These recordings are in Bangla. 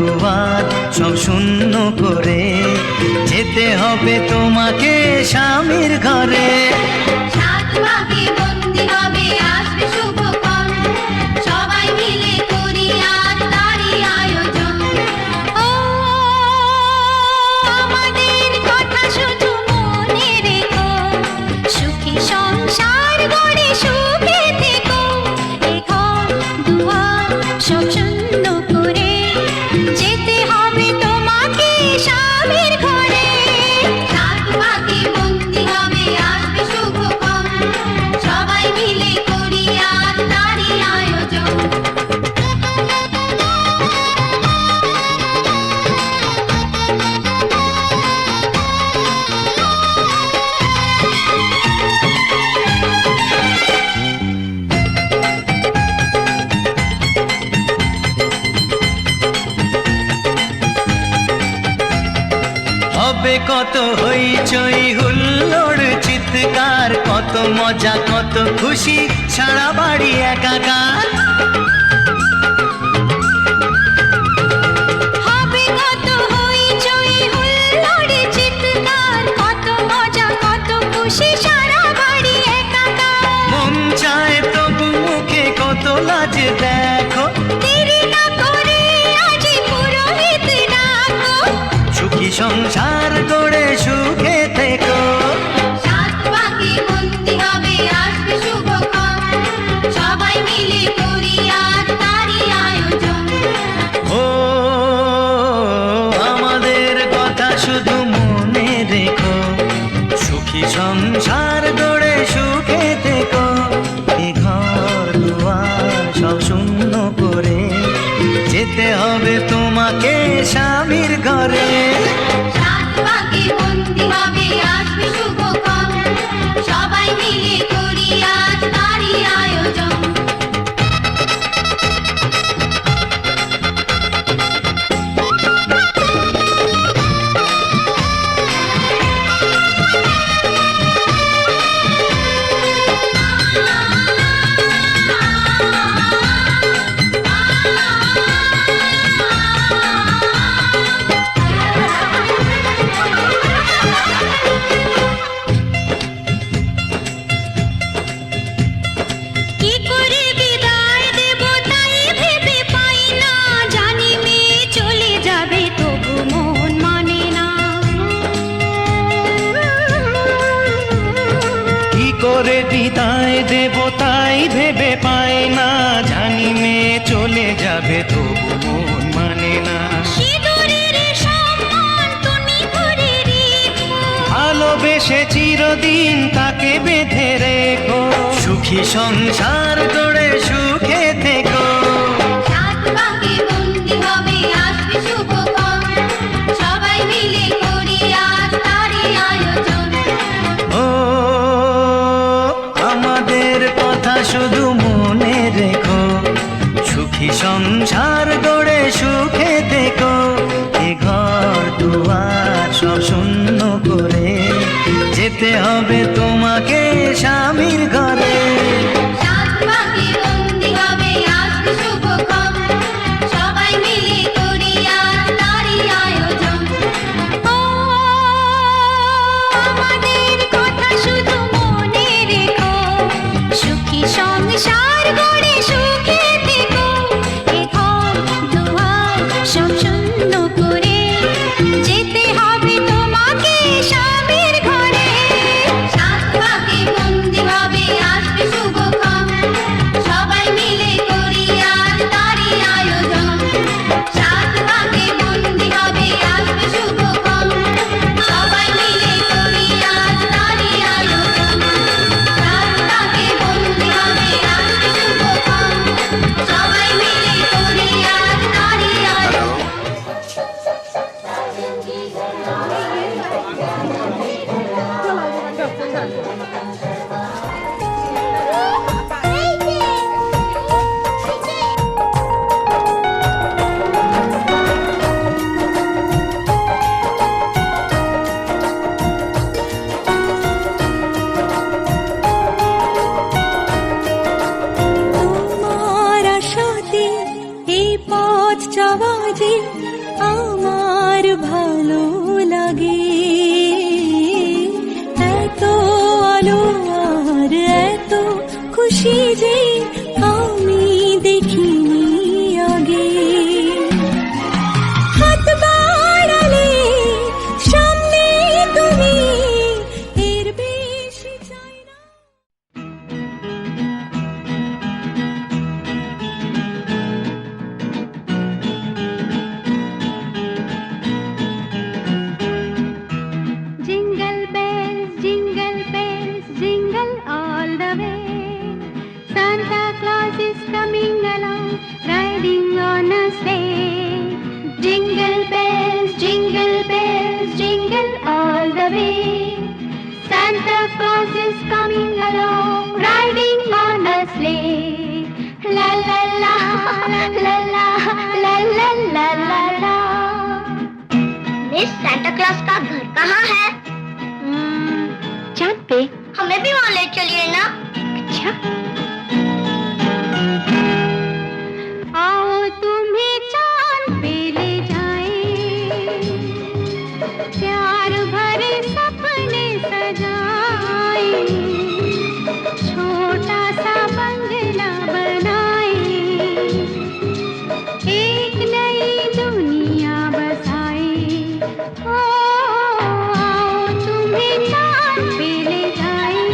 দুয়ার সব শূন্য করে যেতে হবে তোমাকে স্বামীর ঘরে। সাত পাকে বন্দি হবে আসবে শুভক্ষণ, সবাই মিলে করি আজ তারই আয়োজন। ও আমাদের কথা শুধু মনে রেখো, সুখী সংসার গড়ে সুখে থেকো। এ ঘর দুয়ার সব শূন্য করে যেতে হবে তোমাকে স্বামীর ঘরে। সাত পাকে বন্দি হবে আসবে শুভক্ষণ, সবাই মিলে করি আজ তারই আয়োজন। হবে কত হইচই হুল্লোড় চিৎকার, কত মজা কত খুশি সারা বাড়ি একাকার। হবে কত হইচই হুল্লোড় চিৎকার, কত মজা কত খুশি সারা বাড়ি একাকার। মন চায় তবু মুখে কত লাজ দেখো, দেরি না করে আজই পুরোহিত ডাকো। সুখী সংসার গড়ে সুখে থেকো। সাত পাকে বন্দি হবে আসবে শুভক্ষণ, সবাই মিলে করি আজ তারই আয়োজন। ও আমাদের কথা শুধু মনে রেখো, সুখী সংসার গড়ে সুখে থেকো। এ ঘর দুয়ার সব শূন্য করে যেতে হবে তোমাকে স্বামীর ঘরে। সাত পাকে বন্দি হবে আসবে শুভক্ষণ, সবাই মিলে করি আজ তারই আয়োজন। কি করে বিদায় দেব তাই ভেবে পাই না, জানি মেয়ে চলে যাবে তবু মন মানে না। কি করে বিদায় দেব তাই ভেবে পাই না, জানি মেয়ে চলে যাবে তবু মন মানে না। সিঁদুরের সম্মান তুমি করে রেখো, ভালোবেসে চিরদিন তাকে বেঁধে রেখো, সুখী সংসার গড়ে সুখে থেকো। সাত পাকে বন্দি হবে আসবে শুভক্ষণ, সবাই মিলে করি আজ তারই আয়োজন। ও আমাদের কথা শুধু মনে রেখো, সুখী সংসার গড়ে সুখে থেকো। এ ঘর দুয়ার সব শূন্য করে যেতে হবে তোমাকে স্বামীর ঘরে। সাত পাকে বন্দি হবে chalo, riding on a sleigh. La la la, la la la la la la la. Miss Santa Claus का घर कहाँ है? चाँद पे। हमें भी वहाँ ले चलिए ना। अच्छा। आओ तुम्हें चाँद पे ले जाएं, प्यार भरे सपने सजाएं, छोटा सा बंगला बनाएं, एक नई दुनिया बसाएं। ओ आओ तुम्हें चाँद पे ले जाएं,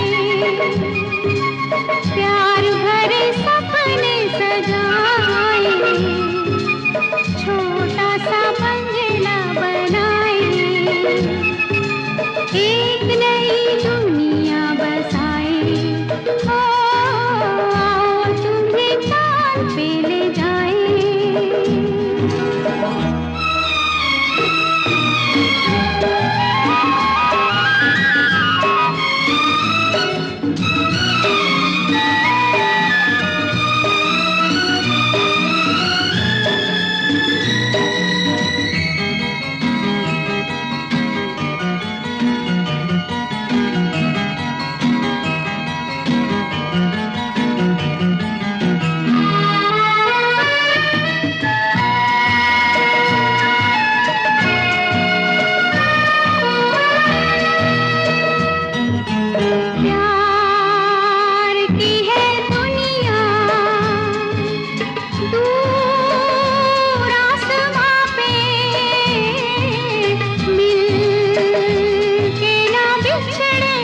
प्यार भरे सपने सजाएं, छोटा सा बंगला बनाएं, एक नई दुनिया बसाएं। ओ आओ तुम्हें चाँद पे ले जाएं। प्यार की है दुनिया दूर आसमां पे, मिल के ना बिछड़े।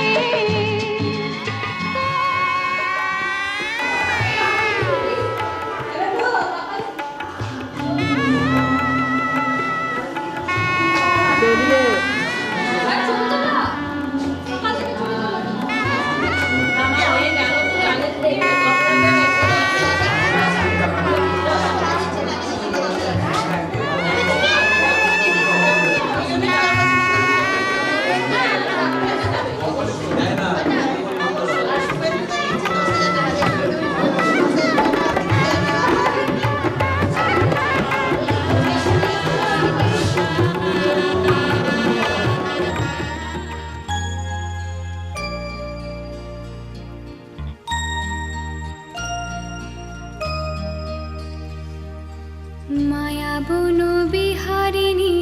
মায়া বন বিহারিণী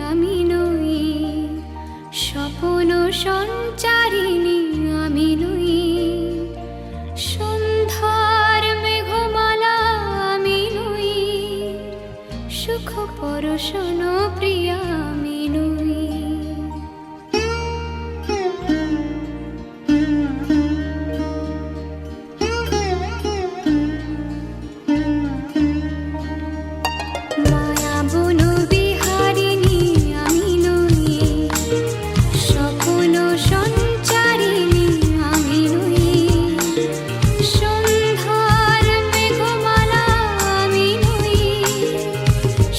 আমি নই, স্বপ্ন সঞ্চারিণী আমি নই, সন্ধ্যার মেঘমালা আমি নই, সুখ পরশন প্রিয়া আমি নই। মায়া বন বিহারিণী আমি নই, স্বপ্ন সঞ্চারিণী আমি নই, সন্ধ্যার মেঘমালা আমি নই,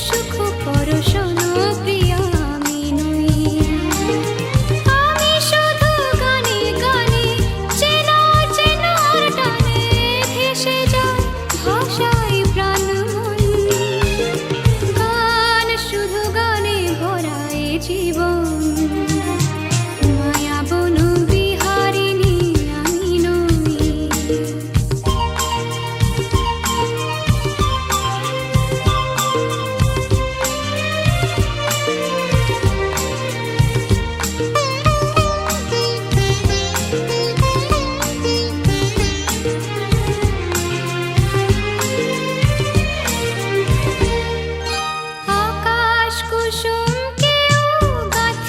সুখ পরশন প্রিয়া আমি নই। আমি শুধু গানে গানে চেনা চেনার টানে ভেসে যাই ভাষায় প্রাণ মন, গান শুধু গানে ভরা এ জীবন। মায়া বন বিহারিণী আমি নই। আকাশ কুসুম কেউ গাছে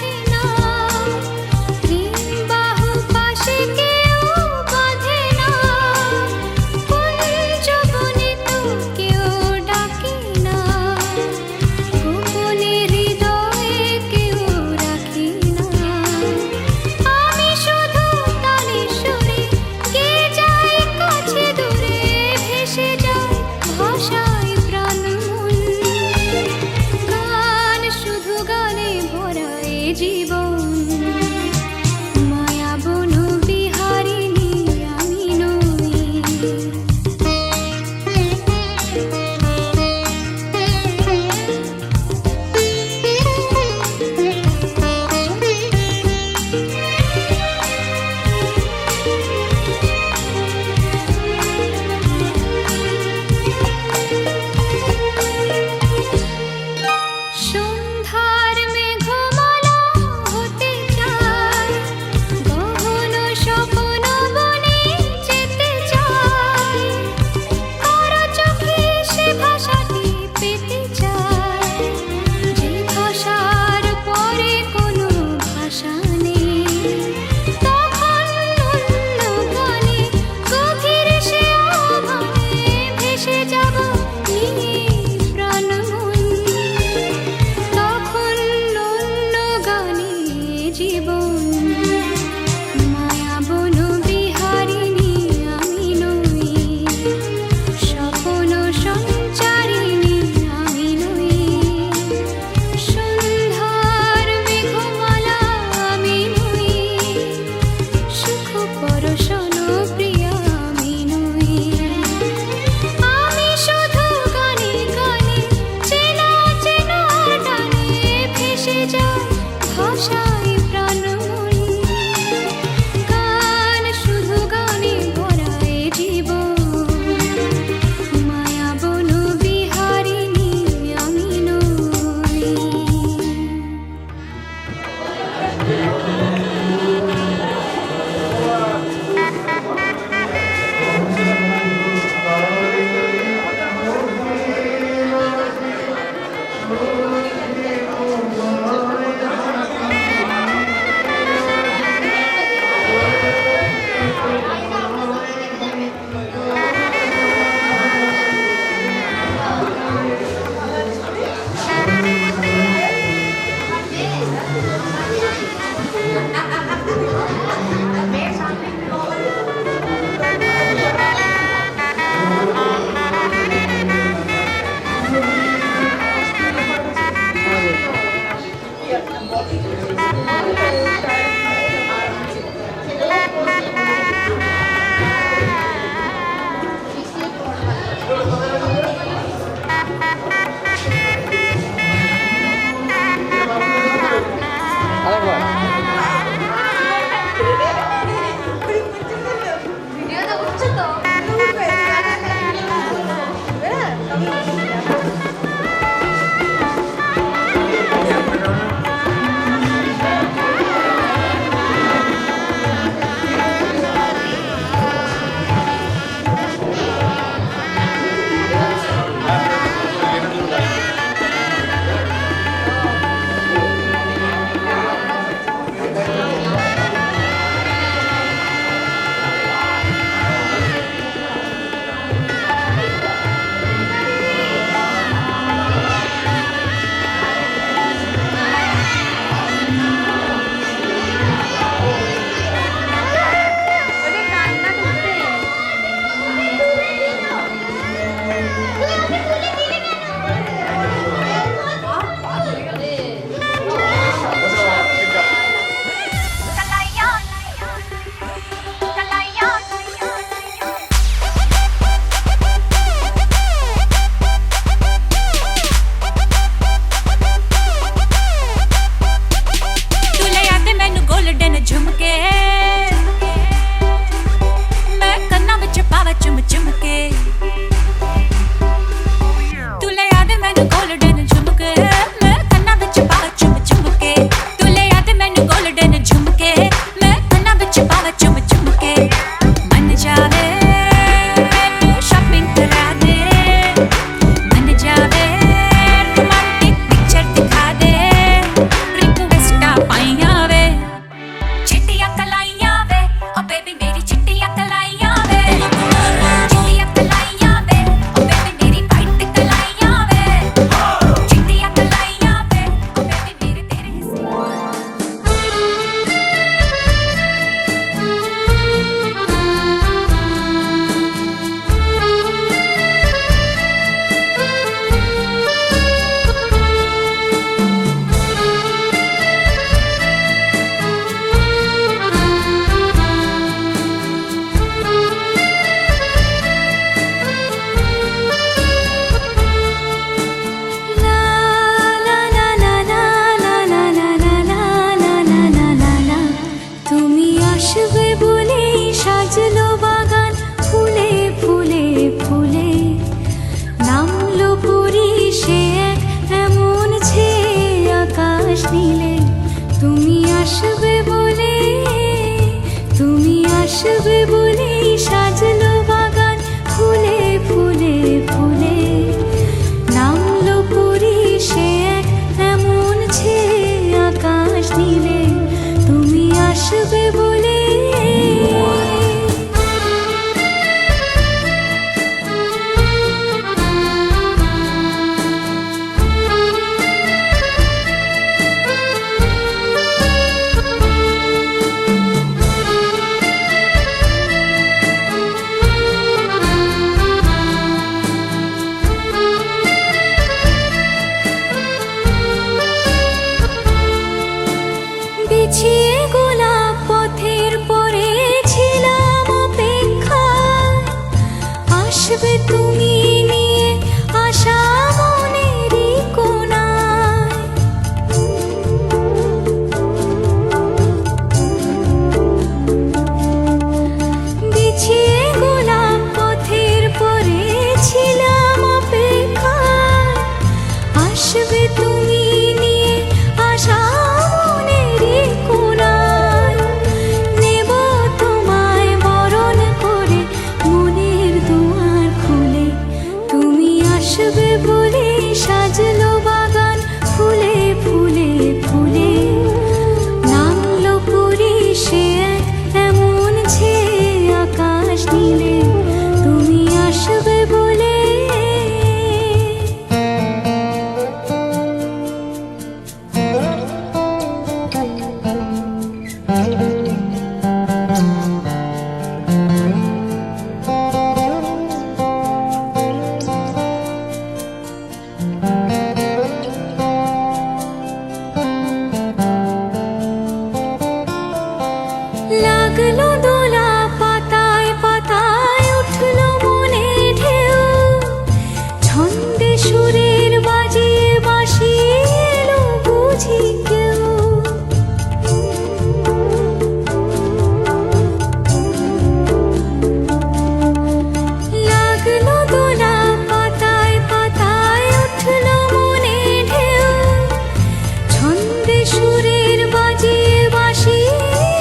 আসবে বলে সাজলো বাগান ফুলে ফুলে ফুলে। নামলো পরি সে এক এমন ছেয়ে আকাশ নীলে, তুমি আসবে বলে। বিছিয়ে গোলাপ পথের পরে ছিলাম অপেক্ষায়, আসবে তুমি নিয়ে আশা মনেরই কোণায়। বিছিয়ে গোলাপ পথের পরে ছিলাম অপেক্ষায়, আসবে তুমি নিয়ে আশা মনেরই কোণায়। নেব তোমায় বরণ করে মনের দুয়ার খুলে, তুমি আসবে বলে সাজলো বাগান ফুলে ফুলে ফুলে। নামলো পরি সে এক এমন ছেয়ে আকাশ নীলে, তুমি আসবে বলে। লাগলো দোলা পাতায় পাতায় উঠলো মনে ঢেউ, ছন্দে সুরের বাজিয়ে বাঁশি এলো বুঝি কেউ। লাগলো দোলা পাতায় পাতায় উঠলো মনে ঢেউ, ছন্দে সুরের বাজিয়ে বাঁশি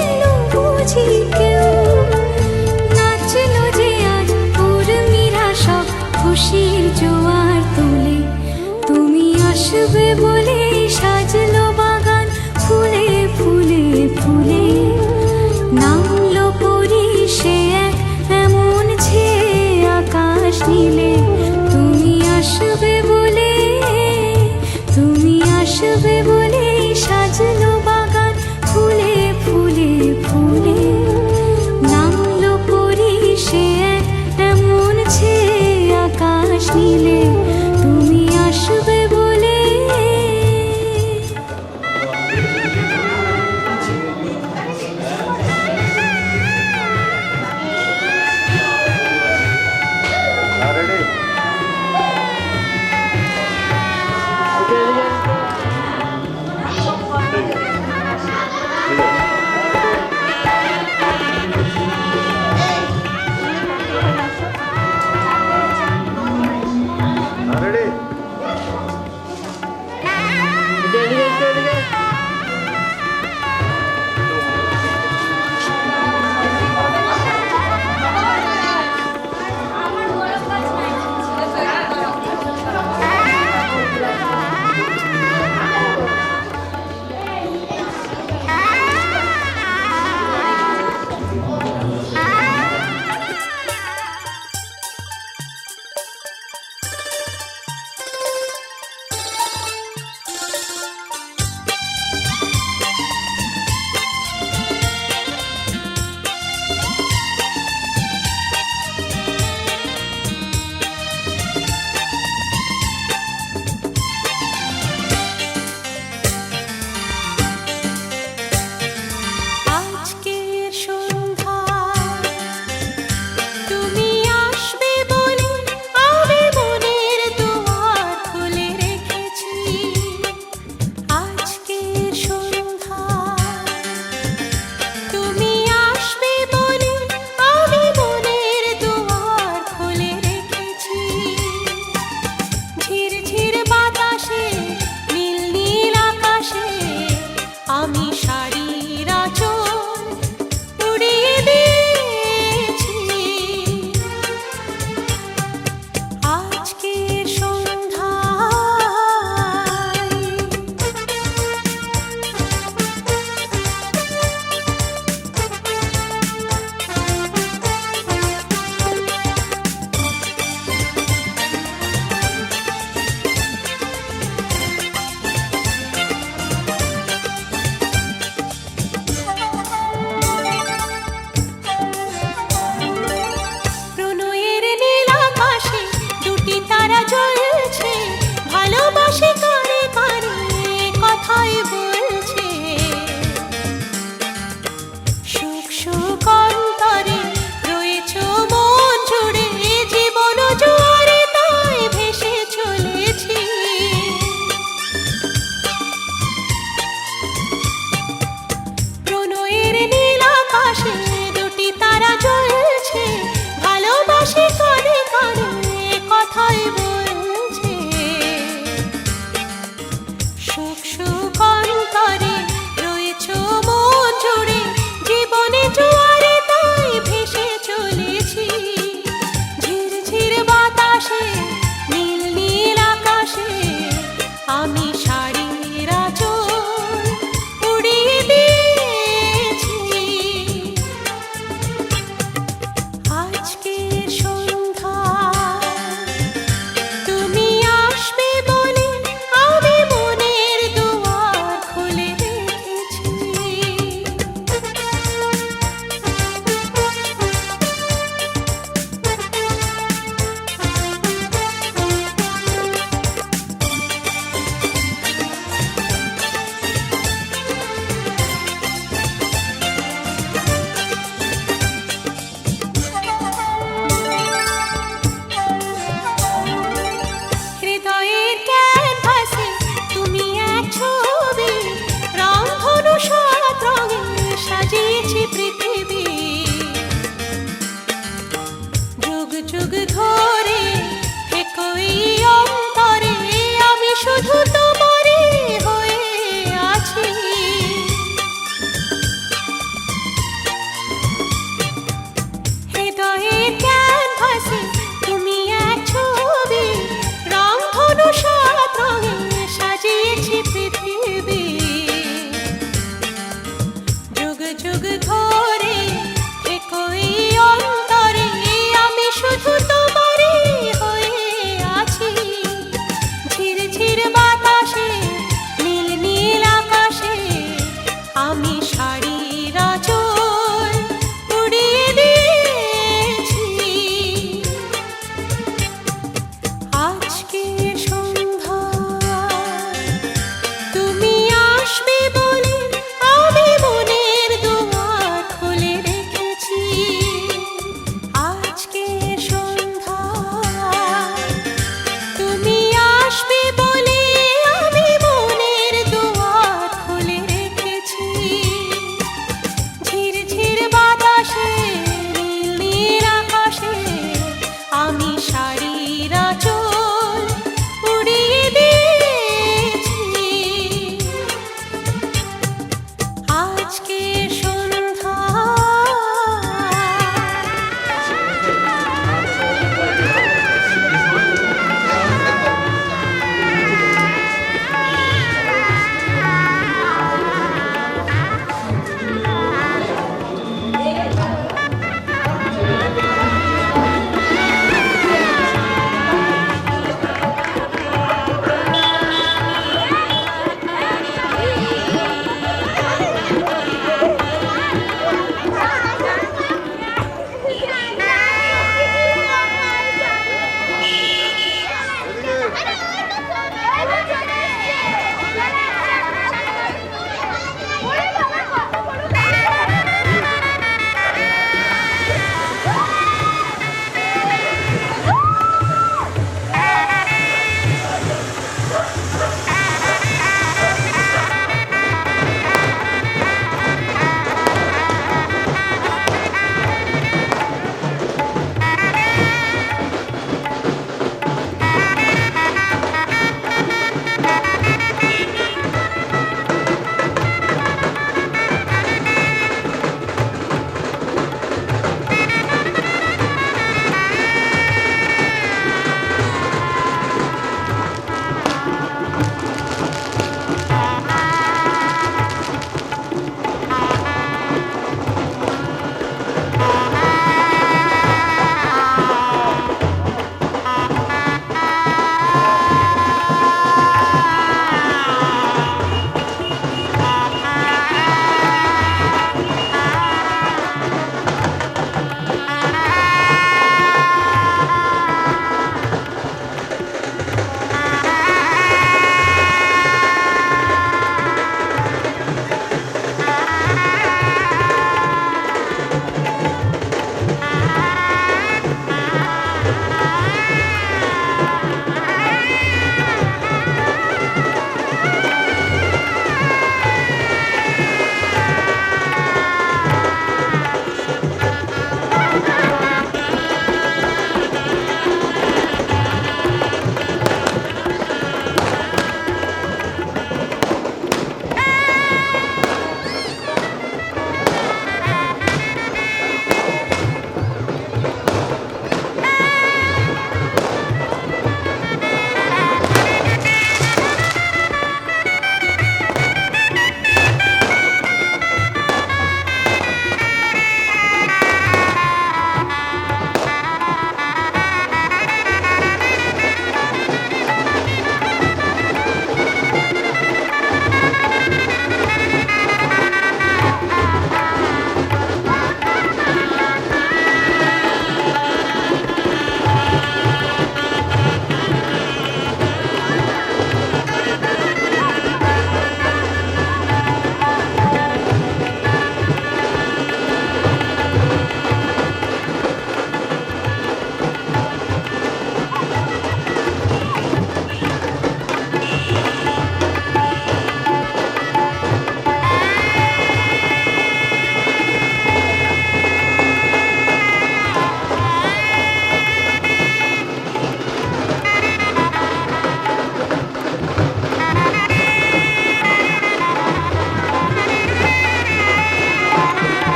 এলো বুঝি কেউ। নাচলো যে আজ উর্মিরা সব খুশির জোয়ার তুলে, তুমি আসবে বলে সাজলো বাগান ফুলে ফুলে ফুলে। নামলো পরি সে এক এমন ছেয়ে আকাশ নীলে, তুমি আসবে বলে, তুমি আসবে বলে।